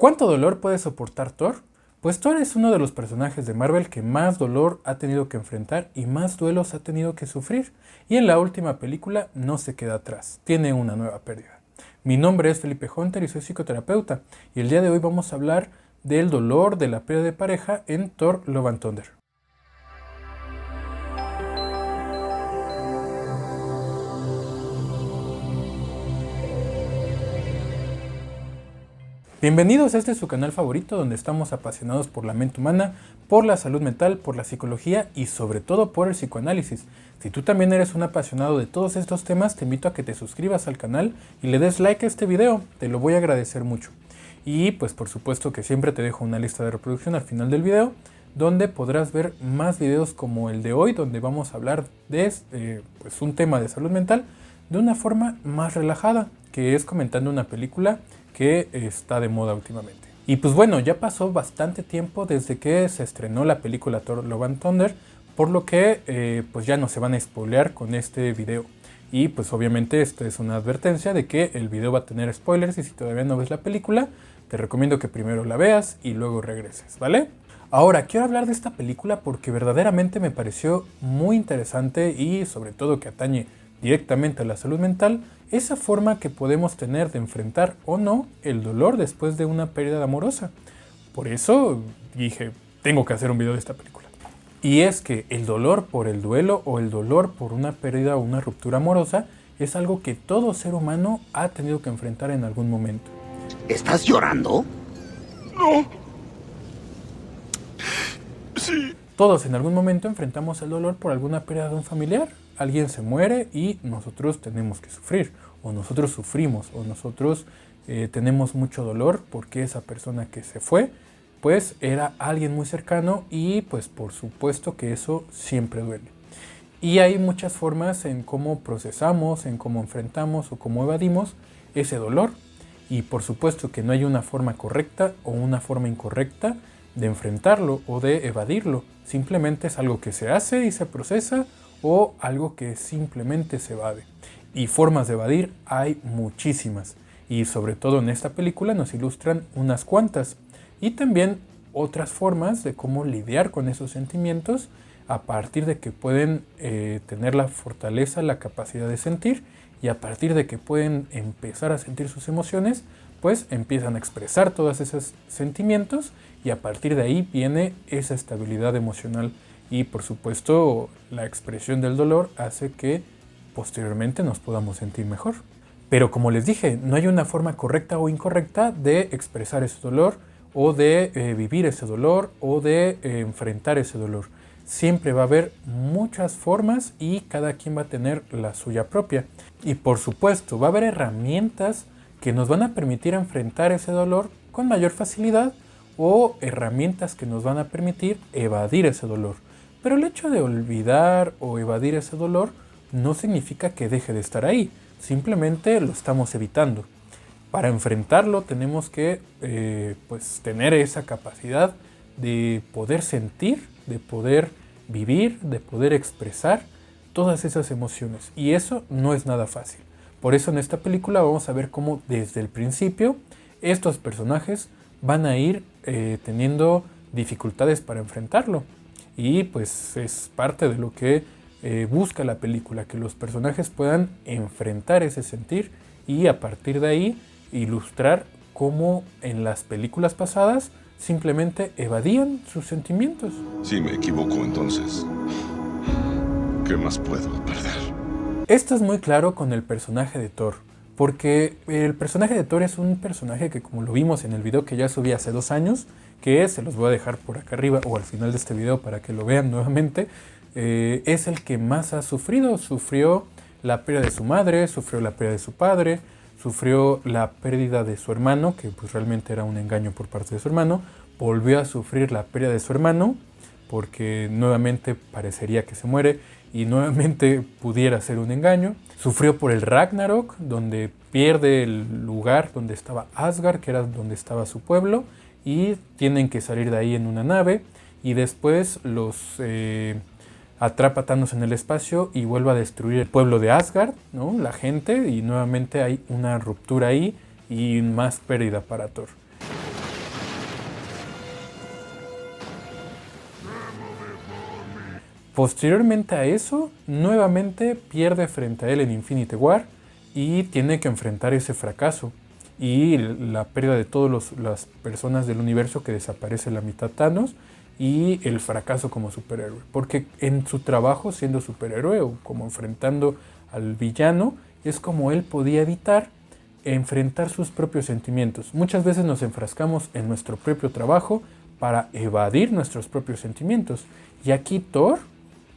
¿Cuánto dolor puede soportar Thor? Pues Thor es uno de los personajes de Marvel que más dolor ha tenido que enfrentar y más duelos ha tenido que sufrir. Y en la última película no se queda atrás, tiene una nueva pérdida. Mi nombre es Felipe Hunter y soy psicoterapeuta. Y el día de hoy vamos a hablar del dolor de la pérdida de pareja en Thor Love and Thunder. Bienvenidos a este su canal favorito donde estamos apasionados por la mente humana, por la salud mental, por la psicología y sobre todo por el psicoanálisis. Si tú también eres un apasionado de todos estos temas, te invito a que te suscribas al canal y le des like a este video, te lo voy a agradecer mucho. Y pues por supuesto que siempre te dejo una lista de reproducción al final del video, donde podrás ver más videos como el de hoy, donde vamos a hablar de pues un tema de salud mental de una forma más relajada, que es comentando una película que está de moda últimamente. Y pues bueno, ya pasó bastante tiempo desde que se estrenó la película Thor Love and Thunder, por lo que pues ya no se van a spoilear con este video. Y pues obviamente esto es una advertencia de que el video va a tener spoilers y si todavía no ves la película, te recomiendo que primero la veas y luego regreses, ¿vale? Ahora, quiero hablar de esta película porque verdaderamente me pareció muy interesante y sobre todo que atañe directamente a la salud mental, esa forma que podemos tener de enfrentar o no el dolor después de una pérdida amorosa. Por eso dije, tengo que hacer un video de esta película. Y es que el dolor por el duelo o el dolor por una pérdida o una ruptura amorosa es algo que todo ser humano ha tenido que enfrentar en algún momento. ¿Estás llorando? No. Sí. Todos en algún momento enfrentamos el dolor por alguna pérdida de un familiar. Alguien se muere y nosotros tenemos que sufrir, o nosotros sufrimos, o nosotros tenemos mucho dolor porque esa persona que se fue, pues era alguien muy cercano y pues por supuesto que eso siempre duele. Y hay muchas formas en cómo procesamos, en cómo enfrentamos o cómo evadimos ese dolor. Y por supuesto que no hay una forma correcta o una forma incorrecta de enfrentarlo o de evadirlo. Simplemente es algo que se hace y se procesa o algo que simplemente se evade. Y formas de evadir hay muchísimas. Y sobre todo en esta película nos ilustran unas cuantas. Y también otras formas de cómo lidiar con esos sentimientos a partir de que pueden tener la fortaleza, la capacidad de sentir y a partir de que pueden empezar a sentir sus emociones, pues empiezan a expresar todos esos sentimientos y a partir de ahí viene esa estabilidad emocional y por supuesto la expresión del dolor hace que posteriormente nos podamos sentir mejor. Pero como les dije, no hay una forma correcta o incorrecta de expresar ese dolor o de vivir ese dolor o de enfrentar ese dolor. Siempre va a haber muchas formas y cada quien va a tener la suya propia. Y por supuesto va a haber herramientas que nos van a permitir enfrentar ese dolor con mayor facilidad o herramientas que nos van a permitir evadir ese dolor. Pero el hecho de olvidar o evadir ese dolor no significa que deje de estar ahí, simplemente lo estamos evitando. Para enfrentarlo tenemos que pues tener esa capacidad de poder sentir, de poder vivir, de poder expresar todas esas emociones y eso no es nada fácil. Por eso en esta película vamos a ver cómo desde el principio estos personajes van a ir teniendo dificultades para enfrentarlo. Y pues es parte de lo que busca la película, que los personajes puedan enfrentar ese sentir y a partir de ahí ilustrar cómo en las películas pasadas simplemente evadían sus sentimientos. Si me equivoco, entonces, ¿qué más puedo perder? Esto es muy claro con el personaje de Thor, porque el personaje de Thor es un personaje que, como lo vimos en el video que ya subí hace 2 años, que se los voy a dejar por acá arriba o al final de este video para que lo vean nuevamente, es el que más ha sufrido. Sufrió la pérdida de su madre, sufrió la pérdida de su padre, sufrió la pérdida de su hermano, que pues realmente era un engaño por parte de su hermano, volvió a sufrir la pérdida de su hermano, porque nuevamente parecería que se muere y nuevamente pudiera ser un engaño. Sufrió por el Ragnarok, donde pierde el lugar donde estaba Asgard, que era donde estaba su pueblo, y tienen que salir de ahí en una nave, y después los atrapa Thanos en el espacio y vuelve a destruir el pueblo de Asgard, ¿no? La gente, y nuevamente hay una ruptura ahí y más pérdida para Thor. Posteriormente a eso, nuevamente pierde frente a él en Infinity War y tiene que enfrentar ese fracaso y la pérdida de todas las personas del universo, que desaparece la mitad Thanos, y el fracaso como superhéroe. Porque en su trabajo siendo superhéroe o como enfrentando al villano, es como él podía evitar enfrentar sus propios sentimientos. Muchas veces nos enfrascamos en nuestro propio trabajo para evadir nuestros propios sentimientos. Y aquí Thor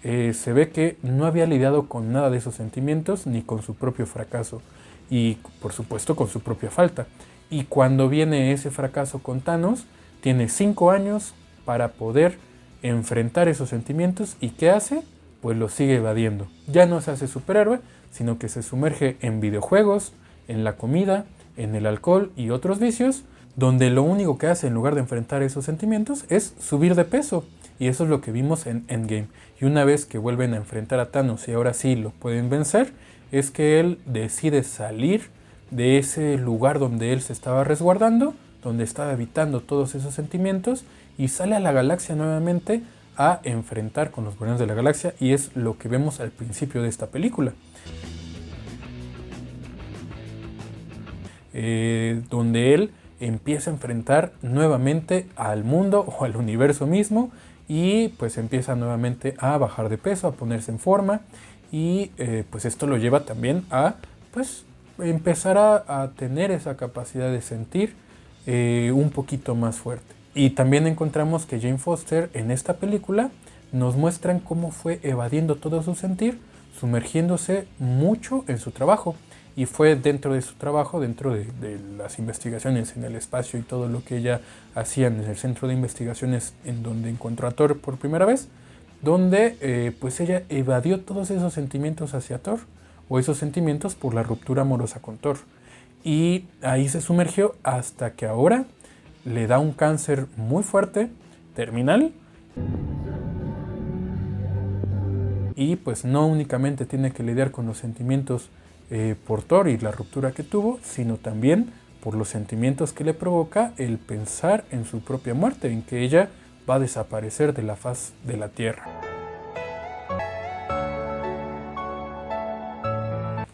se ve que no había lidiado con nada de esos sentimientos, ni con su propio fracaso, y por supuesto con su propia falta. Y cuando viene ese fracaso con Thanos, tiene 5 años para poder enfrentar esos sentimientos. ¿Y qué hace? Pues lo sigue evadiendo. Ya no se hace superhéroe, sino que se sumerge en videojuegos, en la comida, en el alcohol y otros vicios, donde lo único que hace en lugar de enfrentar esos sentimientos es subir de peso. Y eso es lo que vimos en Endgame. Y una vez que vuelven a enfrentar a Thanos y ahora sí lo pueden vencer, es que él decide salir de ese lugar donde él se estaba resguardando, donde estaba evitando todos esos sentimientos, y sale a la galaxia nuevamente a enfrentar con los Guardianes de la Galaxia, y es lo que vemos al principio de esta película. Donde él empieza a enfrentar nuevamente al mundo o al universo mismo, y pues empieza nuevamente a bajar de peso, a ponerse en forma, y pues esto lo lleva también a pues empezar a tener esa capacidad de sentir un poquito más fuerte. Y también encontramos que Jane Foster en esta película nos muestran cómo fue evadiendo todo su sentir, sumergiéndose mucho en su trabajo. Y fue dentro de su trabajo, dentro de las investigaciones en el espacio y todo lo que ella hacía en el centro de investigaciones, en donde encontró a Thor por primera vez, donde pues ella evadió todos esos sentimientos hacia Thor, o esos sentimientos por la ruptura amorosa con Thor. Y ahí se sumergió hasta que ahora le da un cáncer muy fuerte, terminal, y pues no únicamente tiene que lidiar con los sentimientos por Thor y la ruptura que tuvo, sino también por los sentimientos que le provoca el pensar en su propia muerte, en que ella va a desaparecer de la faz de la Tierra.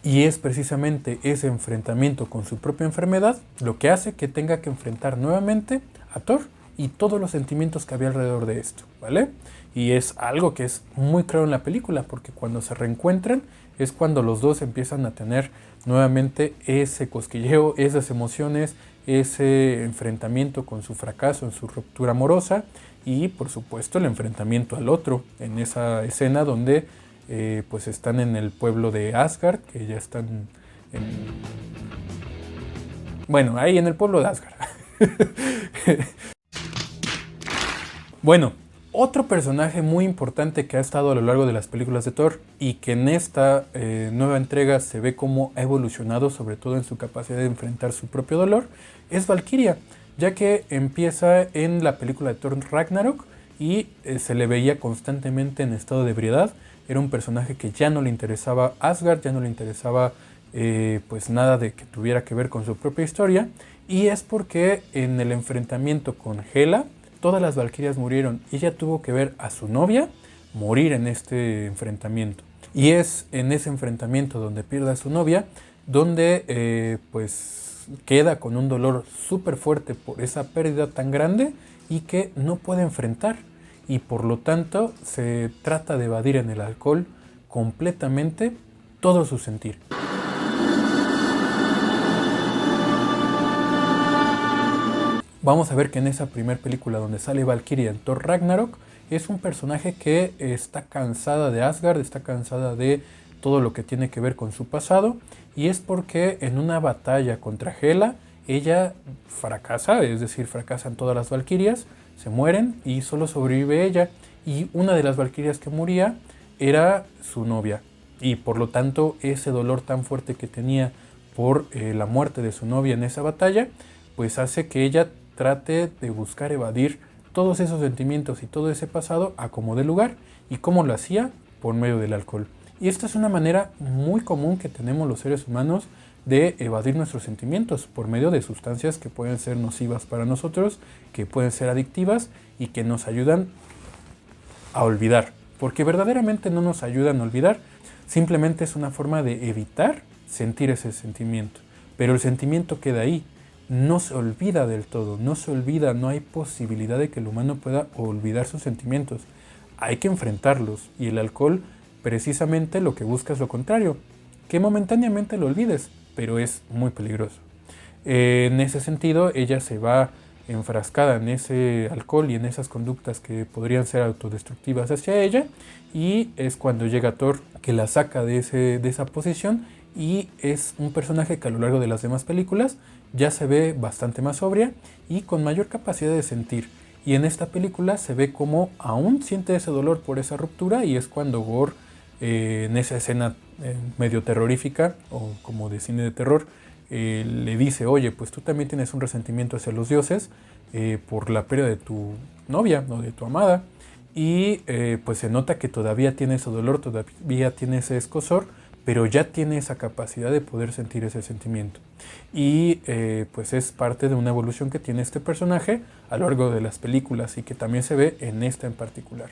Y es precisamente ese enfrentamiento con su propia enfermedad lo que hace que tenga que enfrentar nuevamente a Thor y todos los sentimientos que había alrededor de esto, ¿vale? Y es algo que es muy claro en la película, porque cuando se reencuentran es cuando los dos empiezan a tener nuevamente ese cosquilleo, esas emociones, ese enfrentamiento con su fracaso en su ruptura amorosa, y por supuesto el enfrentamiento al otro en esa escena donde pues están en el pueblo de Asgard, que ya están bueno, ahí en el pueblo de Asgard. Bueno, otro personaje muy importante que ha estado a lo largo de las películas de Thor y que en esta nueva entrega se ve cómo ha evolucionado, sobre todo en su capacidad de enfrentar su propio dolor, es Valkyria, ya que empieza en la película de Thor Ragnarok y se le veía constantemente en estado de ebriedad. Era un personaje que ya no le interesaba Asgard, ya no le interesaba pues nada de que tuviera que ver con su propia historia, y es porque en el enfrentamiento con Hela, todas las valquirias murieron y ella tuvo que ver a su novia morir en este enfrentamiento. Y es en ese enfrentamiento donde pierde a su novia, donde pues queda con un dolor súper fuerte por esa pérdida tan grande y que no puede enfrentar. Y por lo tanto se trata de evadir en el alcohol completamente todo su sentir. Vamos a ver que en esa primera película donde sale Valkyria en Thor Ragnarok, es un personaje que está cansada de Asgard, está cansada de todo lo que tiene que ver con su pasado, y es porque en una batalla contra Hela, ella fracasa, es decir, fracasan todas las valquirias, se mueren y solo sobrevive ella, y una de las valquirias que moría era su novia, y por lo tanto ese dolor tan fuerte que tenía por la muerte de su novia en esa batalla, pues hace que ella trate de buscar evadir todos esos sentimientos y todo ese pasado a como de lugar. ¿Y cómo lo hacía? Por medio del alcohol. Y esta es una manera muy común que tenemos los seres humanos de evadir nuestros sentimientos, por medio de sustancias que pueden ser nocivas para nosotros, que pueden ser adictivas y que nos ayudan a olvidar. porque verdaderamente no nos ayudan a olvidar, simplemente es una forma de evitar sentir ese sentimiento, pero el sentimiento queda ahí, no se olvida del todo, no se olvida, no hay posibilidad de que el humano pueda olvidar sus sentimientos, hay que enfrentarlos, y el alcohol precisamente lo que busca es lo contrario, que momentáneamente lo olvides, pero es muy peligroso. En ese sentido, ella se va enfrascada en ese alcohol y en esas conductas que podrían ser autodestructivas hacia ella, y es cuando llega Thor que la saca de esa posición, y es un personaje que a lo largo de las demás películas ya se ve bastante más sobria y con mayor capacidad de sentir. Y en esta película se ve como aún siente ese dolor por esa ruptura, y es cuando Gore, en esa escena medio terrorífica o como de cine de terror, le dice, oye, pues tú también tienes un resentimiento hacia los dioses por la pérdida de tu novia o de tu amada, y pues se nota que todavía tiene ese dolor, todavía tiene ese escozor, pero ya tiene esa capacidad de poder sentir ese sentimiento. Y pues es parte de una evolución que tiene este personaje a lo largo de las películas, y que también se ve en esta en particular.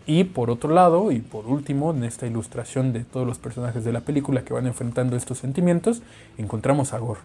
Y por otro lado, y por último, en esta ilustración de todos los personajes de la película que van enfrentando estos sentimientos, encontramos a Gore.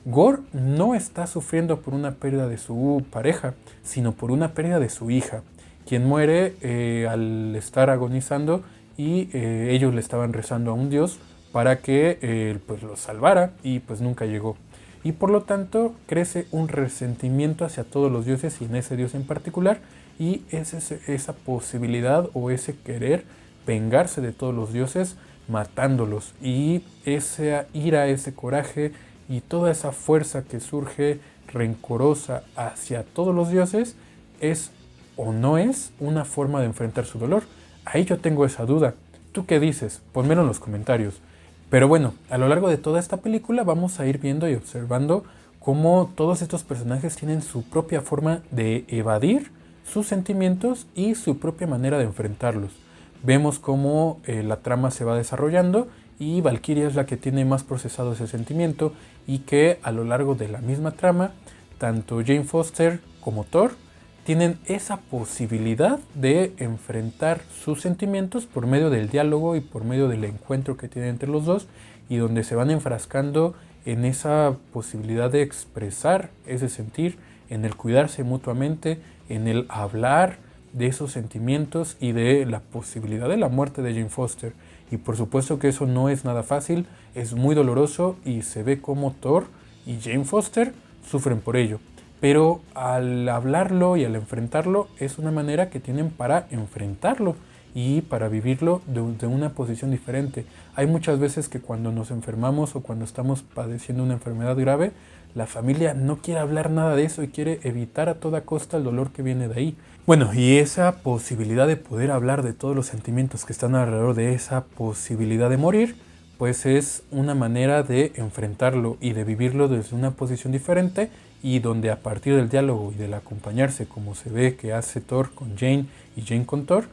Gore no está sufriendo por una pérdida de su pareja, sino por una pérdida de su hija, quien muere al estar agonizando, y ellos le estaban rezando a un dios para que pues lo salvara, y pues nunca llegó. Y por lo tanto crece un resentimiento hacia todos los dioses y en ese dios en particular, y es esa posibilidad o ese querer vengarse de todos los dioses matándolos, y esa ira, ese coraje y toda esa fuerza que surge rencorosa hacia todos los dioses es o no es una forma de enfrentar su dolor. Ahí yo tengo esa duda. ¿Tú qué dices? Ponmelo en los comentarios. Pero bueno, a lo largo de toda esta película vamos a ir viendo y observando cómo todos estos personajes tienen su propia forma de evadir sus sentimientos y su propia manera de enfrentarlos. Vemos cómo la trama se va desarrollando, y Valkyria es la que tiene más procesado ese sentimiento, y que a lo largo de la misma trama, tanto Jane Foster como Thor tienen esa posibilidad de enfrentar sus sentimientos por medio del diálogo y por medio del encuentro que tienen entre los dos, y donde se van enfrascando en esa posibilidad de expresar ese sentir, en el cuidarse mutuamente, en el hablar de esos sentimientos y de la posibilidad de la muerte de Jane Foster. Y por supuesto que eso no es nada fácil, es muy doloroso, y se ve como Thor y Jane Foster sufren por ello. Pero al hablarlo y al enfrentarlo es una manera que tienen para enfrentarlo y para vivirlo de una posición diferente. Hay muchas veces que cuando nos enfermamos o cuando estamos padeciendo una enfermedad grave, la familia no quiere hablar nada de eso y quiere evitar a toda costa el dolor que viene de ahí. Bueno, y esa posibilidad de poder hablar de todos los sentimientos que están alrededor de esa posibilidad de morir, pues es una manera de enfrentarlo y de vivirlo desde una posición diferente, y donde a partir del diálogo y del acompañarse, como se ve que hace Thor con Jane y Jane con Thor,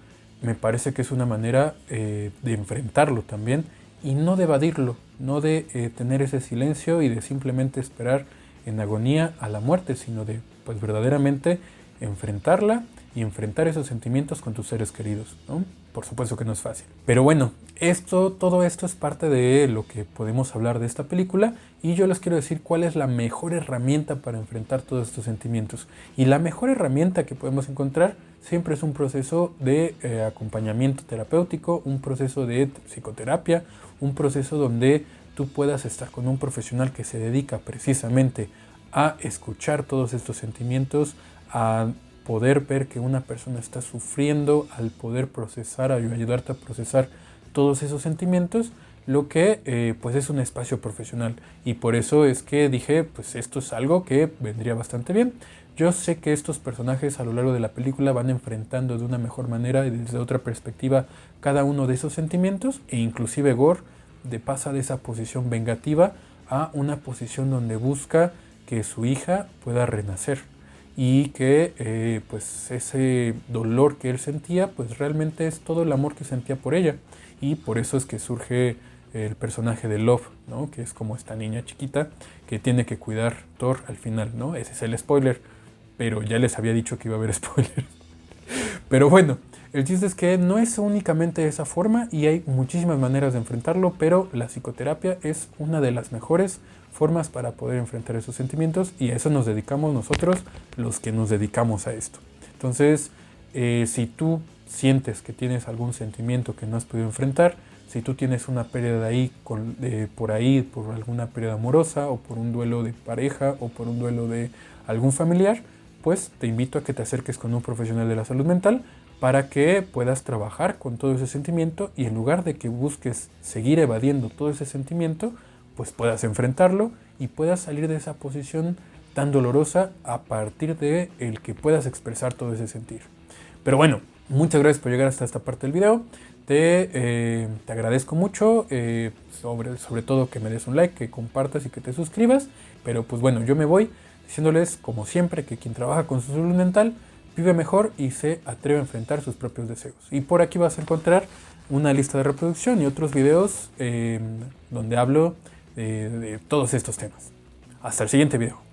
me parece que es una manera de enfrentarlo también, y no de evadirlo, no de tener ese silencio y de simplemente esperar en agonía a la muerte, sino de pues verdaderamente enfrentarla y enfrentar esos sentimientos con tus seres queridos, ¿no? Por supuesto que no es fácil. Pero bueno, todo esto es parte de lo que podemos hablar de esta película, y yo les quiero decir cuál es la mejor herramienta para enfrentar todos estos sentimientos. Y la mejor herramienta que podemos encontrar siempre es un proceso de acompañamiento terapéutico, un proceso de psicoterapia, un proceso donde tú puedas estar con un profesional que se dedica precisamente a escuchar todos estos sentimientos, a poder ver que una persona está sufriendo, al poder procesar, a ayudarte a procesar todos esos sentimientos, lo que pues es un espacio profesional. Y por eso es que dije, pues esto es algo que vendría bastante bien. Yo sé que estos personajes a lo largo de la película van enfrentando de una mejor manera y desde otra perspectiva cada uno de esos sentimientos, e inclusive Gore pasa de esa posición vengativa a una posición donde busca que su hija pueda renacer, y que pues ese dolor que él sentía pues realmente es todo el amor que sentía por ella, y por eso es que surge el personaje de Love, ¿no? Que es como esta niña chiquita que tiene que cuidar Thor al final, ¿no? Ese es el spoiler. pero ya les había dicho que iba a haber spoilers. Pero bueno, el chiste es que no es únicamente de esa forma y hay muchísimas maneras de enfrentarlo, pero la psicoterapia es una de las mejores formas para poder enfrentar esos sentimientos y a eso nos dedicamos nosotros, los que nos dedicamos a esto. Entonces, si tú sientes que tienes algún sentimiento que no has podido enfrentar, si tú tienes una pérdida de ahí, por ahí, por alguna pérdida amorosa o por un duelo de pareja o por un duelo de algún familiar, pues te invito a que te acerques con un profesional de la salud mental para que puedas trabajar con todo ese sentimiento y en lugar de que busques seguir evadiendo todo ese sentimiento, pues puedas enfrentarlo y puedas salir de esa posición tan dolorosa a partir de el que puedas expresar todo ese sentir. Pero bueno, muchas gracias por llegar hasta esta parte del video. Te agradezco mucho, sobre todo que me des un like, que compartas y que te suscribas. Pero pues bueno, yo me voy diciéndoles como siempre que quien trabaja con su salud mental vive mejor y se atreve a enfrentar sus propios deseos. Y por aquí vas a encontrar una lista de reproducción y otros videos donde hablo de todos estos temas. Hasta el siguiente video.